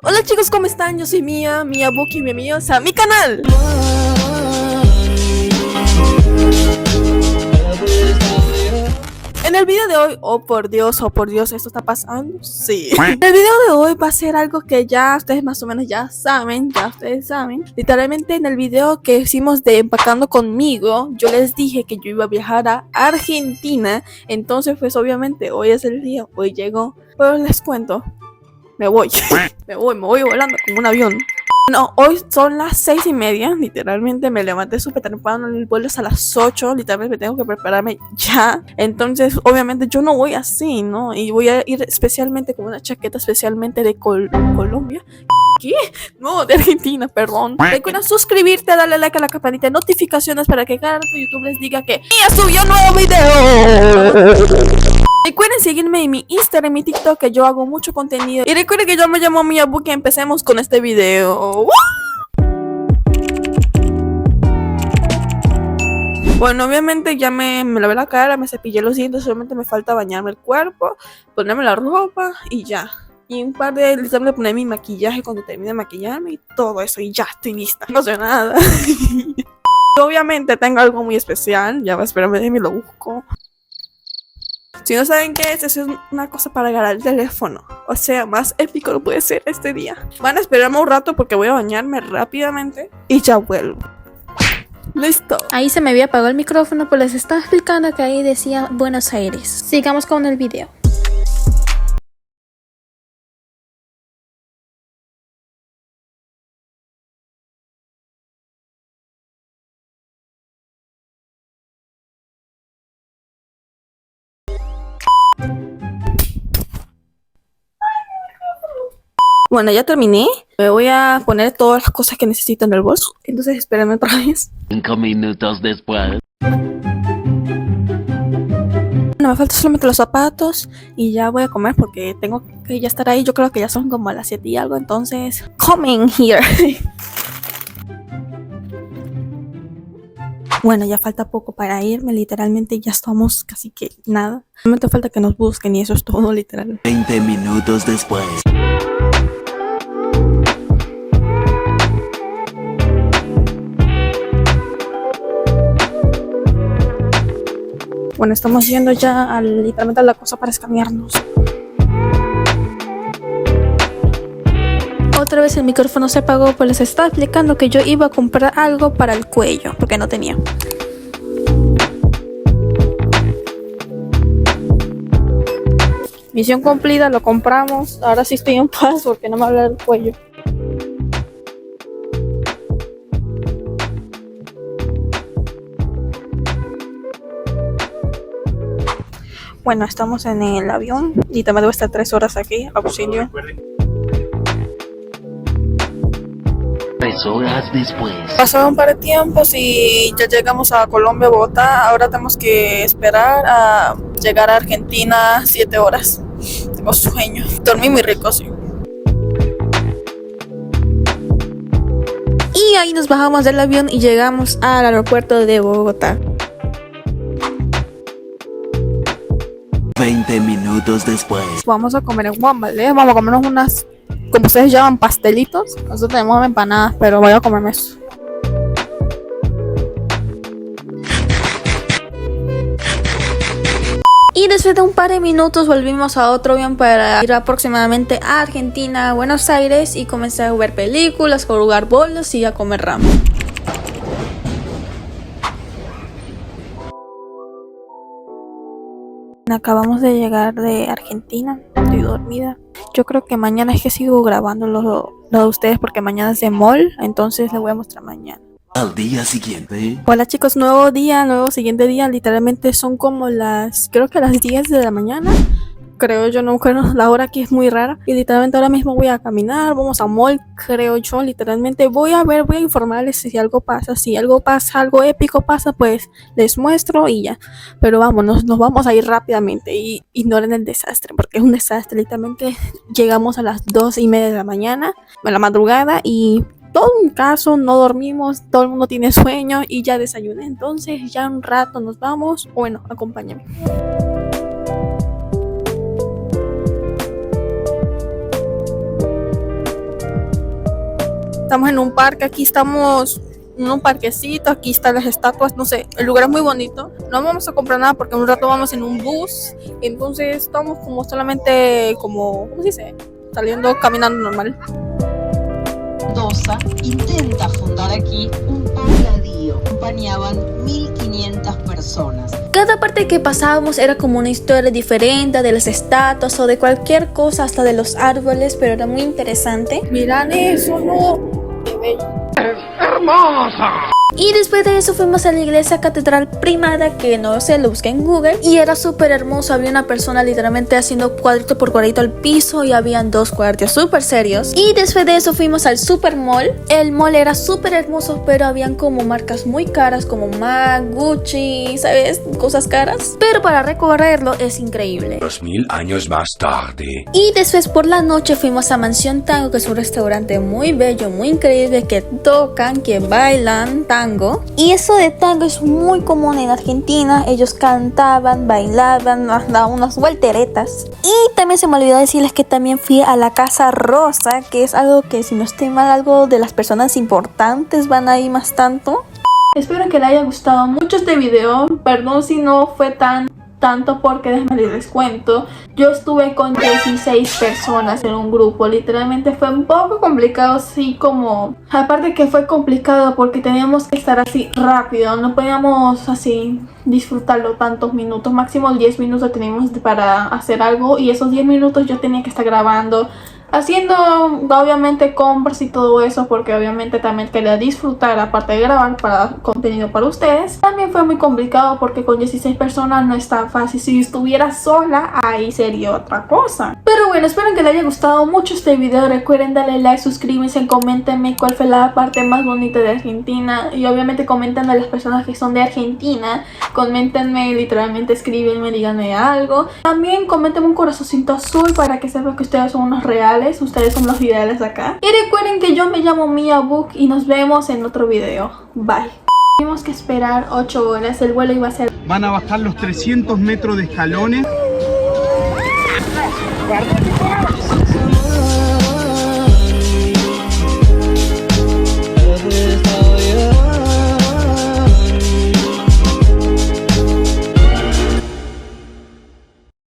Hola chicos, ¿cómo están? Yo soy Mia Buki, bienvenidos a mi canal. En el video de hoy, oh por Dios, ¿esto está pasando? Sí. En el video de hoy va a ser algo que ya ustedes más o menos ya ustedes saben. Literalmente en el video que hicimos de Empacando conmigo, yo les dije que yo iba a viajar a Argentina. Entonces pues obviamente hoy es el día, hoy llegó. Pero les cuento, me voy. me voy volando como un avión. No, hoy son las 6:30, literalmente me levanté súper temprano, el vuelo es a las 8, literalmente tengo que prepararme ya. Entonces, obviamente yo no voy así, ¿no? Y voy a ir especialmente con una chaqueta especialmente de Colombia. ¿Qué? No, de Argentina, perdón. Recuerda suscribirte, darle like a la campanita de notificaciones para que cada rato YouTube les diga que ¡ya subió un nuevo video! Recuerden seguirme en mi Instagram y mi TikTok, que yo hago mucho contenido. Y recuerden que yo me llamo Mia Buki. Empecemos con este video. Bueno, obviamente ya me lavé la cara, me cepillé los dientes. Solamente me falta bañarme el cuerpo, ponerme la ropa y ya. Y un par de listas de poner mi maquillaje cuando termine de maquillarme y todo eso. Y ya estoy lista. No sé nada. Obviamente tengo algo muy especial. Ya va, espérame, me lo busco. Si no saben qué es, eso es una cosa para agarrar el teléfono. O sea, más épico no puede ser este día. Van a esperarme un rato porque voy a bañarme rápidamente y ya vuelvo. Listo. Ahí se me había apagado el micrófono, pues les estaba explicando que ahí decía Buenos Aires. Sigamos con el video. Bueno, ya terminé. Me voy a poner todas las cosas que necesito en el bolso. Entonces espérenme otra vez. 5 minutos después. Bueno, me faltan solamente los zapatos y ya voy a comer porque tengo que ya estar ahí. Yo creo que ya son como a las 7 y algo, entonces coming here. Bueno, ya falta poco para irme, literalmente ya estamos casi que nada. Solamente falta que nos busquen y eso es todo, literal. 20 minutos después. Bueno, estamos yendo ya literalmente a la cosa para escanearnos. Otra vez el micrófono se apagó, pues les estaba explicando que yo iba a comprar algo para el cuello, porque no tenía. Misión cumplida, lo compramos. Ahora sí estoy en paz porque no me habla el cuello. Bueno, estamos en el avión y también debo estar 3 horas aquí, auxilio. 3 horas después. Pasaron un par de tiempos y ya llegamos a Colombia, Bogotá. Ahora tenemos que esperar a llegar a Argentina 7 horas. Tengo sueño. Dormí muy rico, sí. Y ahí nos bajamos del avión y llegamos al aeropuerto de Bogotá. 20 minutos después. Vamos a comer en Juan, ¿vale? Vamos a comernos unas, como ustedes llaman, pastelitos. Nosotros tenemos empanadas, pero voy a comerme eso. Y después de un par de minutos volvimos a otro avión para ir aproximadamente a Argentina, Buenos Aires, y comencé a ver películas, a jugar bolos y a comer ramen. Acabamos de llegar de Argentina, estoy dormida. Yo creo que mañana es que sigo grabando lo de ustedes porque mañana es de mall, entonces les voy a mostrar mañana. Al día siguiente. Hola chicos, nuevo día, nuevo siguiente día, literalmente son como creo que las 10 de la mañana. Creo yo, no creo, la hora aquí es muy rara. Y literalmente ahora mismo voy a caminar, vamos a mall, creo yo, literalmente voy a informarles si algo pasa. Si algo pasa, algo épico pasa, pues les muestro y ya. Pero vámonos, nos vamos a ir rápidamente y ignoren el desastre, porque es un desastre. Literalmente llegamos a las 2:30 de la mañana, en la madrugada, y todo un caso, no dormimos, todo el mundo tiene sueño y ya desayuné. Entonces ya un rato nos vamos. Bueno, acompáñame. Estamos en un parque, aquí estamos en un parquecito, aquí están las estatuas, no sé, el lugar es muy bonito. No vamos a comprar nada porque en un rato vamos en un bus, entonces estamos como solamente como, ¿cómo se dice? Saliendo, caminando normal. Mendoza intenta fundar aquí un pobladío. Acompañaban 1500 personas. Cada parte que pasábamos era como una historia diferente de las estatuas o de cualquier cosa, hasta de los árboles, pero era muy interesante. Miran eso, no, qué bello. Y después de eso fuimos a la iglesia catedral primada, que no sé, lo busqué en Google, y era súper hermoso. Había una persona literalmente haciendo cuadrito por cuadrito al piso y habían dos guardias súper serios. Y después de eso fuimos al super mall. El mall era súper hermoso, pero habían como marcas muy caras como MAC, Gucci, ¿sabes? Cosas caras. Pero para recorrerlo es increíble. 2000 años más tarde. Y después por la noche fuimos a Mansión Tango, que es un restaurante muy bello, muy increíble, que tocan, que bailan tango. Y eso de tango es muy común en Argentina. Ellos cantaban, bailaban, daban unas volteretas. Y también se me olvidó decirles que también fui a la Casa Rosa, que es algo que, si no estoy mal, algo de las personas importantes van ahí más tanto. Espero que les haya gustado mucho este video. Perdón si no fue tanto porque déjenme les cuento. Yo estuve con 16 personas en un grupo. Literalmente fue un poco complicado, así como... Aparte que fue complicado porque teníamos que estar así rápido. No podíamos así disfrutarlo tantos minutos. Máximo 10 minutos teníamos para hacer algo. Y esos 10 minutos yo tenía que estar grabando, haciendo obviamente compras y todo eso, porque obviamente también quería disfrutar aparte de grabar para contenido para ustedes. También fue muy complicado porque con 16 personas no es tan fácil. Si estuviera sola ahí sería otra cosa. Pero bueno, espero que les haya gustado mucho este video. Recuerden darle like, suscríbanse, coméntenme cuál fue la parte más bonita de Argentina. Y obviamente comenten a las personas que son de Argentina. Coméntenme, literalmente escríbenme, díganme algo. También coméntenme un corazoncito azul para que sepan que ustedes son unos reales. Ustedes son los ideales acá. Y recuerden que yo me llamo Mia Book y nos vemos en otro video. Bye. Tuvimos que esperar 8 horas. El vuelo iba a ser... Van a bajar los 300 metros de escalones.